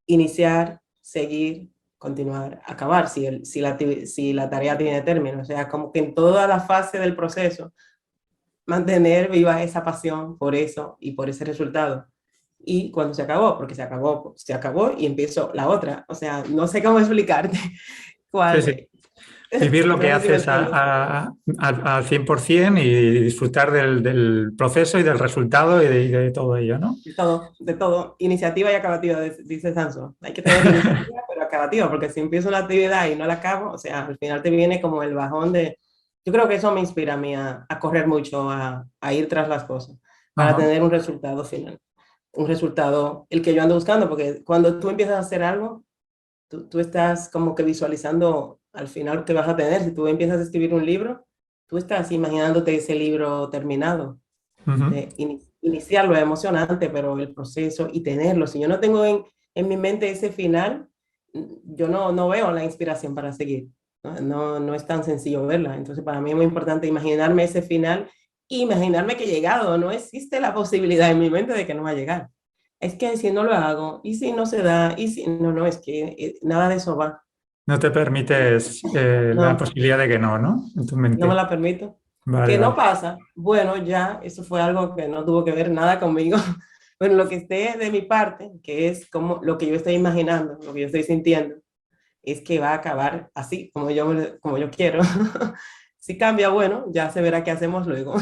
iniciar, seguir, continuar, acabar, si la tarea tiene término. O sea, como que en toda la fase del proceso, mantener viva esa pasión por eso y por ese resultado. Y cuando se acabó, porque se acabó y empiezo la otra. O sea, no sé cómo explicarte Sí, sí. cuál. Vivir lo que No sé si me haces entiendes. al 100% y disfrutar del proceso y del resultado y de todo ello, ¿no? De todo, iniciativa y acabativa, dice Sanso. Hay que tener iniciativa, pero acabativa, porque si empiezo una actividad y no la acabo, o sea, al final te viene como el bajón de... Yo creo que eso me inspira a mí a correr mucho, a ir tras las cosas, para Ajá. tener un resultado final. Un resultado, el que yo ando buscando, porque cuando tú empiezas a hacer algo, tú estás como que visualizando al final que vas a tener. Si tú empiezas a escribir un libro, tú estás imaginándote ese libro terminado. Ujú. Iniciarlo es emocionante, pero el proceso y tenerlo, si yo no tengo en mi mente ese final, yo no veo la inspiración para seguir. No es tan sencillo verla. Entonces, para mí es muy importante imaginarme ese final e imaginarme que he llegado. No existe la posibilidad en mi mente de que no va a llegar. Es que si no lo hago, y si no se da, y si no, es que nada de eso va. No te permites la No, posibilidad de que no, ¿no? En tu no me mente. la permito. Vale, Que no vale. pasa, bueno, ya, eso fue algo que no tuvo que ver nada conmigo. Bueno, lo que esté de mi parte, que es como lo que yo estoy imaginando, lo que yo estoy sintiendo, es que va a acabar así, como yo quiero. Si cambia, bueno, ya se verá qué hacemos luego.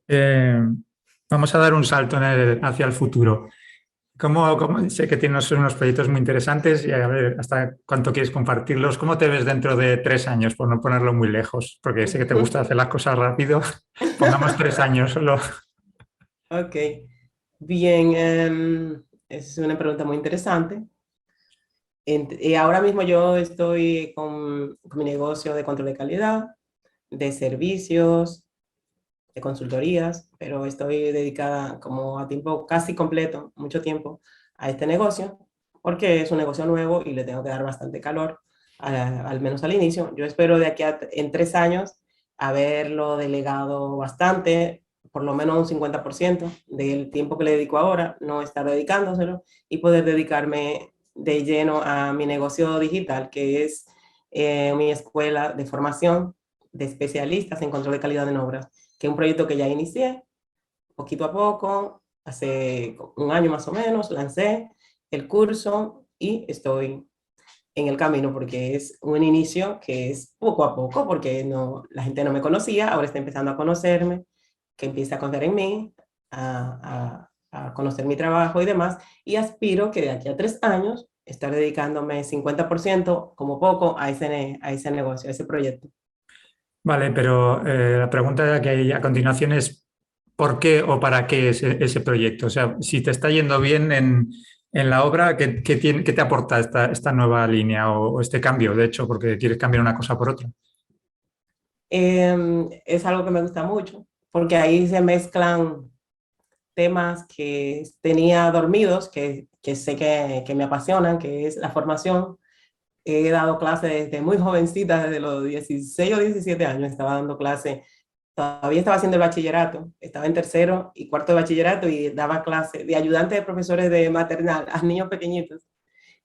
Eh, Vamos a dar un salto hacia el futuro. Sé que tienes unos proyectos muy interesantes y a ver hasta cuánto quieres compartirlos. ¿Cómo te ves dentro de 3 años, por no ponerlo muy lejos? Porque sé que te gusta hacer las cosas rápido. Pongamos 3 años solo. Ok, bien, es una pregunta muy interesante. Ahora mismo yo estoy con mi negocio de control de calidad, de servicios, de consultorías, pero estoy dedicada como a tiempo casi completo, mucho tiempo, a este negocio, porque es un negocio nuevo y le tengo que dar bastante calor, al menos al inicio. Yo espero de aquí en 3 años haberlo delegado bastante, por lo menos un 50% del tiempo que le dedico ahora, no estar dedicándoselo y poder dedicarme de lleno a mi negocio digital, que es mi escuela de formación de especialistas en control de calidad en obras, que es un proyecto que ya inicié poquito a poco, hace un año más o menos, lancé el curso y estoy en el camino porque es un inicio que es poco a poco, porque no, la gente no me conocía, ahora está empezando a conocerme, que empieza a confiar en mí, a conocer mi trabajo y demás, y aspiro que de aquí a 3 años estar dedicándome 50% como poco a ese negocio, a ese proyecto. Vale, pero la pregunta que hay a continuación es ¿por qué o para qué ese proyecto? O sea, si te está yendo bien en la obra, ¿qué te aporta esta nueva línea o este cambio, de hecho, porque quieres cambiar una cosa por otra? Es algo que me gusta mucho, porque ahí se mezclan temas que tenía dormidos, que sé que me apasionan, que es la formación. He dado clases desde muy jovencita, desde los 16 o 17 años estaba dando clase. Todavía estaba haciendo el bachillerato, estaba en tercero y cuarto de bachillerato y daba clase de ayudante de profesores de maternal a niños pequeñitos.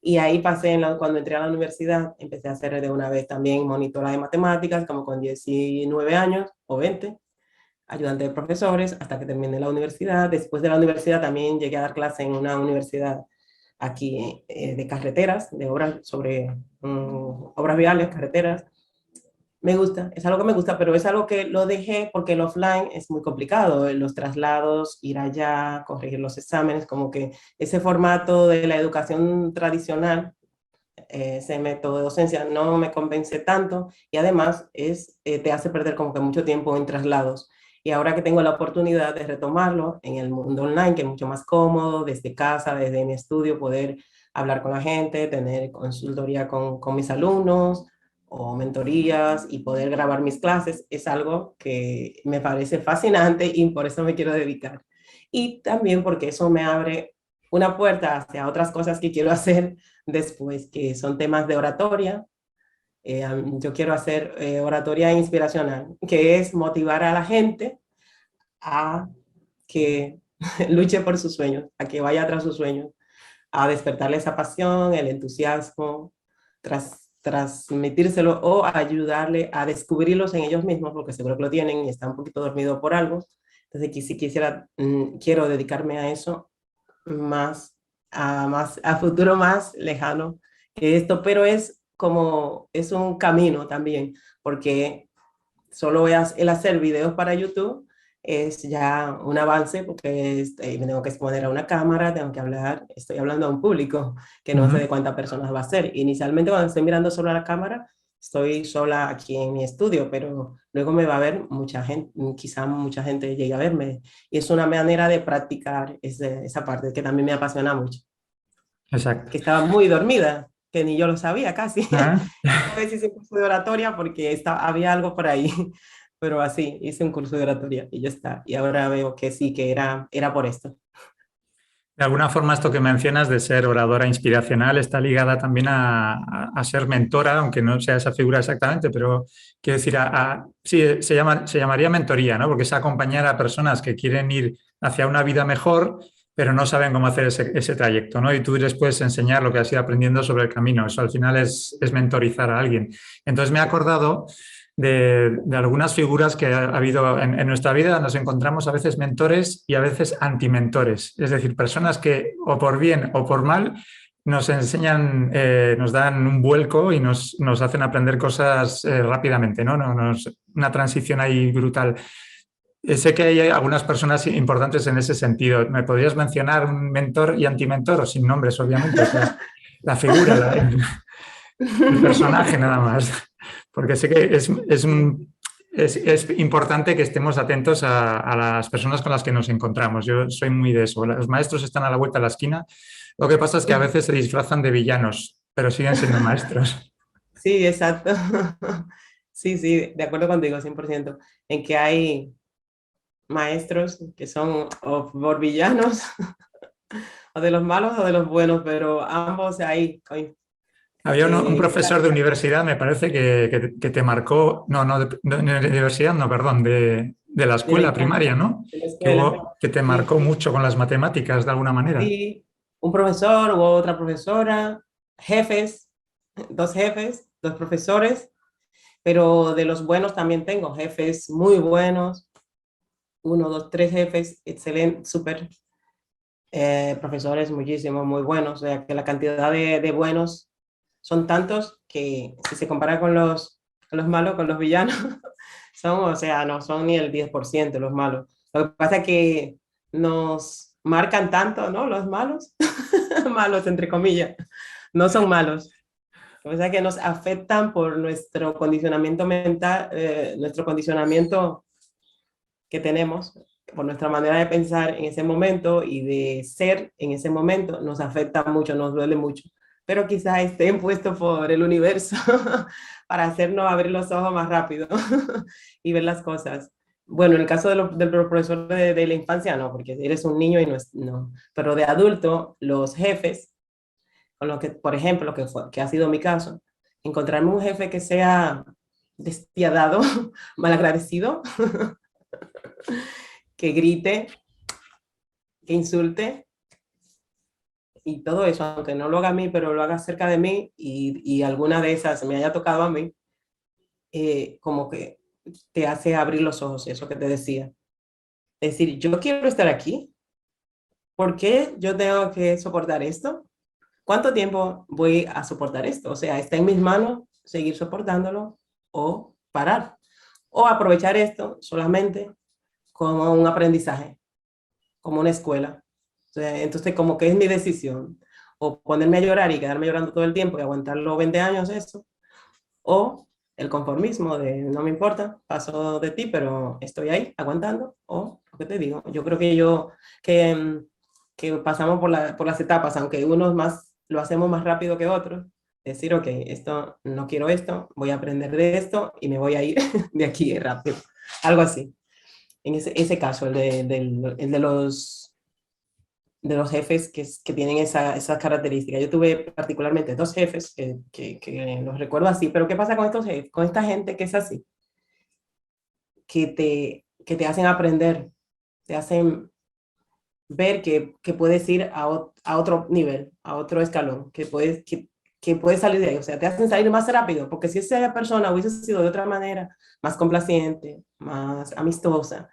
Y ahí pasé, cuando entré a la universidad, empecé a hacer de una vez también monitora de matemáticas, como con 19 años o 20, ayudante de profesores, hasta que terminé la universidad. Después de la universidad también llegué a dar clase en una universidad aquí de carreteras, de obras sobre obras viales, carreteras. Me gusta, es algo que me gusta, pero es algo que lo dejé porque el offline es muy complicado, los traslados, ir allá, corregir los exámenes, como que ese formato de la educación tradicional, ese método de docencia no me convence tanto y además te hace perder como que mucho tiempo en traslados. Y ahora que tengo la oportunidad de retomarlo en el mundo online, que es mucho más cómodo, desde casa, desde mi estudio, poder hablar con la gente, tener consultoría con mis alumnos o mentorías y poder grabar mis clases, es algo que me parece fascinante y por eso me quiero dedicar. Y también porque eso me abre una puerta hacia otras cosas que quiero hacer después, que son temas de oratoria. Yo quiero hacer oratoria inspiracional, que es motivar a la gente a que luche por sus sueños, a que vaya tras sus sueños, a despertarle esa pasión, el entusiasmo, transmitírselo o ayudarle a descubrirlos en ellos mismos, porque seguro que lo tienen y están un poquito dormidos por algo. Entonces, aquí sí quiero dedicarme a eso más a futuro más lejano que esto, pero es un camino también, porque solo el hacer videos para YouTube es ya un avance, porque me tengo que exponer a una cámara, tengo que hablar, estoy hablando a un público que no sé Ujú. de cuántas personas va a ser. Inicialmente cuando estoy mirando solo a la cámara, estoy sola aquí en mi estudio, pero luego me va a ver mucha gente, quizá mucha gente llegue a verme. Y es una manera de practicar esa parte que también me apasiona mucho, Exacto. que estaba muy dormida, que ni yo lo sabía casi. Ah, Esta vez hice un curso de oratoria porque había algo por ahí, pero así, hice un curso de oratoria y ya está. Y ahora veo que sí, que era por esto. de alguna forma, esto que mencionas de ser oradora inspiracional está ligada también a ser mentora, aunque no sea esa figura exactamente, pero quiero decir, sí, se llamaría mentoría, ¿no? Porque es acompañar a personas que quieren ir hacia una vida mejor, pero no saben cómo hacer ese trayecto, ¿no? Y tú les puedes enseñar lo que has ido aprendiendo sobre el camino. Eso al final es mentorizar a alguien. Entonces me he acordado de algunas figuras que ha habido en nuestra vida. Nos encontramos a veces mentores y a veces antimentores, es decir, personas que o por bien o por mal nos enseñan, nos dan un vuelco y nos hacen aprender cosas rápidamente, ¿no? Una transición ahí brutal. Sé que hay algunas personas importantes en ese sentido. ¿Me podrías mencionar un mentor y antimentor, o sin nombres, obviamente? O sea, la figura, el personaje nada más, porque sé que es importante que estemos atentos a las personas con las que nos encontramos. Yo soy muy de eso. Los maestros están a la vuelta de la esquina. Lo que pasa es que a veces se disfrazan de villanos, pero siguen siendo maestros. Sí, exacto. Sí, sí, de acuerdo contigo, 100%. En que hay maestros que son o por villanos o de los malos o de los buenos, pero ambos ahí, Había un que profesor de universidad, me parece, que te marcó, no, no, de universidad, no, perdón, de la de la escuela primaria, infancia, ¿no? de la escuela. Que te Sí, marcó mucho con las matemáticas de alguna manera. sí, un profesor u otra profesora, jefes, dos profesores, pero de los buenos también tengo jefes muy buenos, uno, dos, tres jefes, excelente, súper, profesores muchísimos, muy buenos, o sea que la cantidad de buenos son tantos que si se compara con los malos, con los villanos, son, o sea, no son ni el 10% los malos. Lo que pasa es que nos marcan tanto, ¿no? Los malos, malos entre comillas, no son malos. Lo que pasa es que nos afectan por nuestro condicionamiento mental, nuestro condicionamiento que tenemos, por nuestra manera de pensar en ese momento y de ser en ese momento, nos afecta mucho, nos duele mucho. Pero quizás esté impuesto por el universo para hacernos abrir los ojos más rápido y ver las cosas. Bueno, en el caso del profesor de la infancia, no, porque eres un niño y no es, no. Pero de adulto, los jefes, con lo que, por ejemplo, que ha sido mi caso, encontrarme un jefe que sea despiadado, malagradecido, que grite, que insulte y todo eso, aunque no lo haga a mí, pero lo haga cerca de mí y alguna de esas me haya tocado a mí, como que te hace abrir los ojos, eso que te decía. Es decir, yo quiero estar aquí, ¿por qué yo tengo que soportar esto? ¿Cuánto tiempo voy a soportar esto? O sea, está en mis manos seguir soportándolo o parar. O aprovechar esto solamente como un aprendizaje, como una escuela. O sea, entonces, como que es mi decisión. O ponerme a llorar y quedarme llorando todo el tiempo y aguantarlo 20 años eso. O el conformismo de no me importa, paso de ti, pero estoy ahí aguantando. O lo que te digo, yo creo que pasamos por las etapas, aunque unos más lo hacemos más rápido que otros. Decir, ok, esto, no quiero esto, voy a aprender de esto y me voy a ir de aquí rápido. Algo así. En ese caso, el de los jefes que tienen esa característica. Yo tuve particularmente dos jefes que los recuerdo así, pero ¿qué pasa con estos jefes? Con esta gente que es así, que te hacen aprender, te hacen ver que puedes ir a otro nivel, a otro escalón, que puedes salir de ahí, o sea, te hacen salir más rápido, porque si esa persona hubiese sido de otra manera, más complaciente, más amistosa,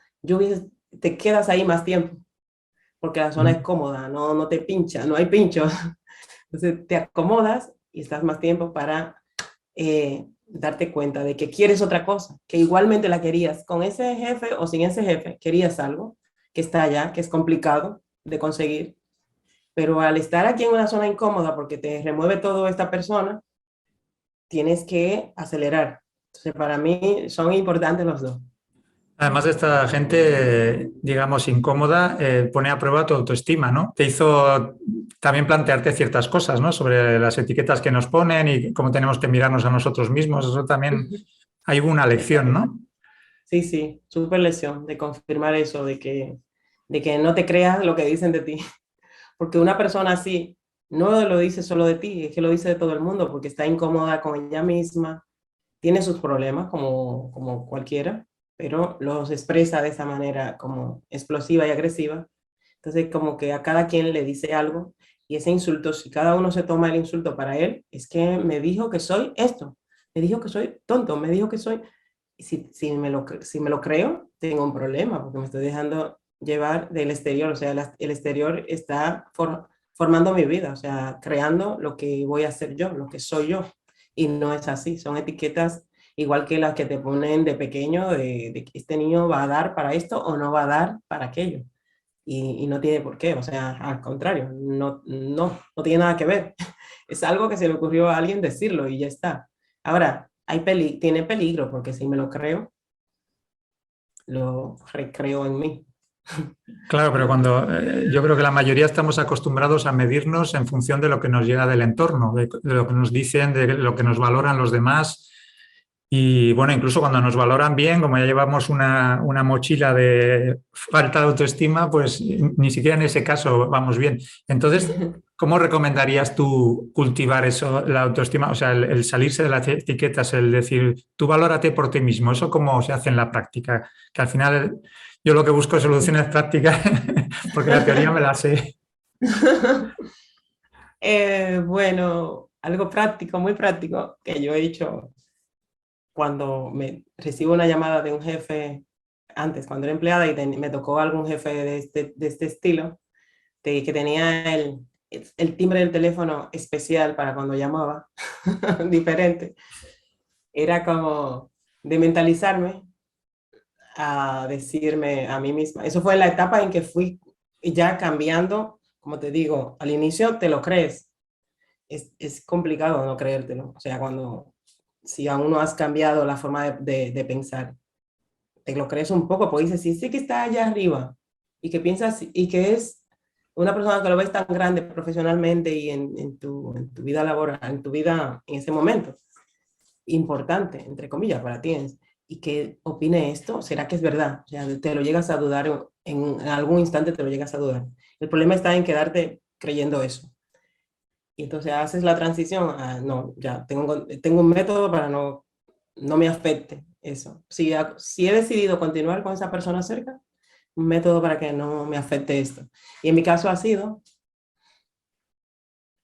te quedas ahí más tiempo, porque la zona es Mm. cómoda, no te pincha, no hay pinchos. Entonces te acomodas y estás más tiempo para darte cuenta de que quieres otra cosa, que igualmente la querías con ese jefe o sin ese jefe, querías algo que está allá, que es complicado de conseguir, pero al estar aquí en una zona incómoda porque te remueve todo esta persona, tienes que acelerar. Entonces para mí son importantes los dos. Además, esta gente, digamos, incómoda, pone a prueba tu autoestima, ¿no? Te hizo también plantearte ciertas cosas, ¿no? Sobre las etiquetas que nos ponen y cómo tenemos que mirarnos a nosotros mismos. Eso también hay una lección, Exacto. ¿no? Sí, sí, súper lección de confirmar eso, de que no te creas lo que dicen de ti. Porque una persona así no lo dice solo de ti, es que lo dice de todo el mundo, porque está incómoda con ella misma, tiene sus problemas como cualquiera, pero los expresa de esa manera como explosiva y agresiva. Entonces, como que a cada quien le dice algo y ese insulto, si cada uno se toma el insulto para él, es que me dijo que soy esto, me dijo que soy tonto, me dijo que soy... Si me lo creo, tengo un problema porque me estoy dejando llevar del exterior, o sea, el exterior está formando mi vida, o sea, creando lo que voy a hacer yo, lo que soy yo. Y no es así, son etiquetas igual que las que te ponen de pequeño, de que este niño va a dar para esto o no va a dar para aquello. Y no tiene por qué, o sea, al contrario, no tiene nada que ver. Es algo que se le ocurrió a alguien decirlo y ya está. Ahora, tiene peligro porque si me lo creo, lo recreo en mí. Claro, pero cuando yo creo que la mayoría estamos acostumbrados a medirnos en función de lo que nos llega del entorno, de lo que nos dicen, de lo que nos valoran los demás. Y bueno, incluso cuando nos valoran bien, como ya llevamos una mochila de falta de autoestima, pues ni siquiera en ese caso vamos bien. Entonces, ¿cómo recomendarías tú cultivar eso, la autoestima? O sea, el salirse de las etiquetas, el decir, tú valórate por ti mismo. ¿Eso cómo se hace en la práctica? Que al final yo lo que busco es soluciones prácticas, porque la teoría me la sé. Bueno, algo práctico, muy práctico, que yo he hecho cuando me recibo una llamada de un jefe, antes cuando era empleada y me tocó algún jefe de este estilo, que tenía el timbre del teléfono especial para cuando llamaba, diferente, era como de mentalizarme a decirme a mí misma. Eso fue la etapa en que fui ya cambiando, como te digo, al inicio te lo crees, es complicado no creértelo, o sea, si aún no has cambiado la forma de pensar, te lo crees un poco, porque dices, sí, sí que está allá arriba, y que piensas, y que es una persona que lo ves tan grande profesionalmente y en tu vida laboral, en tu vida en ese momento, importante, entre comillas, para ti, y que opine esto, ¿será que es verdad? O sea, te lo llegas a dudar, en algún instante te lo llegas a dudar. El problema está en quedarte creyendo eso. Y entonces haces la transición a, no, ya tengo un método para no me afecte eso. Si he decidido continuar con esa persona cerca, un método para que no me afecte esto. Y en mi caso ha sido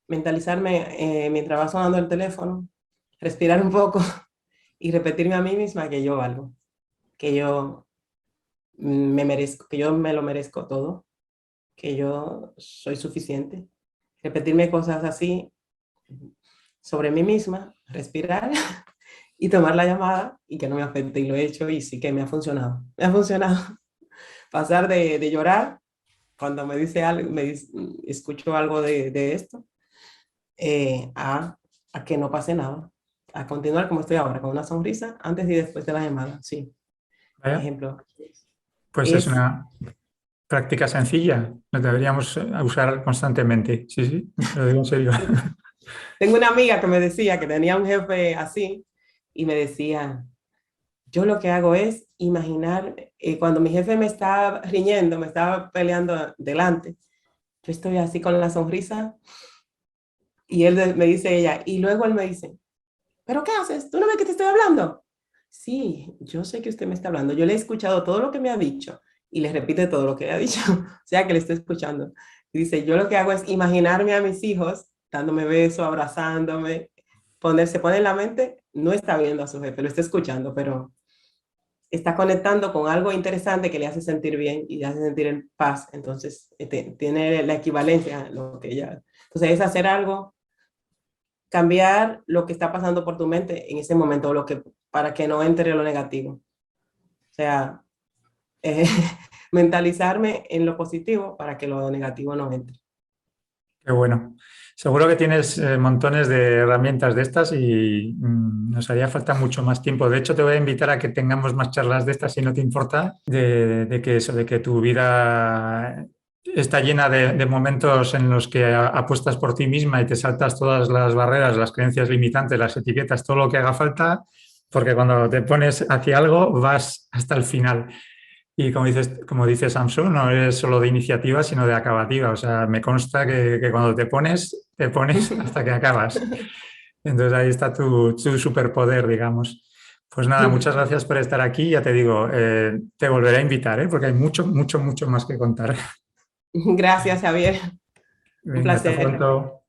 mentalizarme mientras va sonando el teléfono, respirar un poco y repetirme a mí misma que yo valgo, que yo me merezco, que yo me lo merezco todo, que yo soy suficiente. Repetirme cosas así sobre mí misma, respirar y tomar la llamada y que no me afecte. Y lo he hecho y sí que me ha funcionado. Me ha funcionado pasar de llorar cuando me dice algo, escucho algo de esto, a que no pase nada. A continuar como estoy ahora, con una sonrisa antes y después de la llamada. Sí, Vaya, ejemplo. pues es Es, una práctica sencilla, la deberíamos usar constantemente. Sí, sí, lo digo en serio. tengo una amiga que me decía que tenía un jefe así y me decía, yo lo que hago es imaginar, cuando mi jefe me está riñendo, me está peleando delante, yo estoy así con la sonrisa y me dice ella, y luego él me dice, ¿pero qué haces? ¿Tú no ves que te estoy hablando? Sí, yo sé que usted me está hablando, yo le he escuchado todo lo que me ha dicho y le repite todo lo que ha dicho, o sea que le estoy escuchando. Y dice, yo lo que hago es imaginarme a mis hijos dándome besos, abrazándome, se pone en la mente, no está viendo a su jefe, lo está escuchando, pero está conectando con algo interesante que le hace sentir bien y le hace sentir en paz. Entonces, tiene la equivalencia, lo que ella. Entonces, es hacer algo, cambiar lo que está pasando por tu mente en ese momento, para que no entre lo negativo. O sea, eh, mentalizarme en lo positivo para que lo negativo no entre. Qué bueno. Seguro que tienes montones de herramientas de estas y nos haría falta mucho más tiempo. De hecho, te voy a invitar a que tengamos más charlas de estas, si no te importa, de que eso, de que tu vida está llena de momentos en los que apuestas por ti misma y te saltas todas las barreras, las creencias limitantes, las etiquetas, todo lo que haga falta, porque cuando te pones hacia algo vas hasta el final. Y como dice Samsung, no es solo de iniciativa, sino de acabativa. O sea, me consta que cuando te pones hasta que acabas. Entonces ahí está tu superpoder, digamos. Pues nada, muchas gracias por estar aquí. Ya te digo, te volveré a invitar, ¿eh? Porque hay mucho, mucho, mucho más que contar. Gracias, Javier. Un Venga, hasta placer. pronto.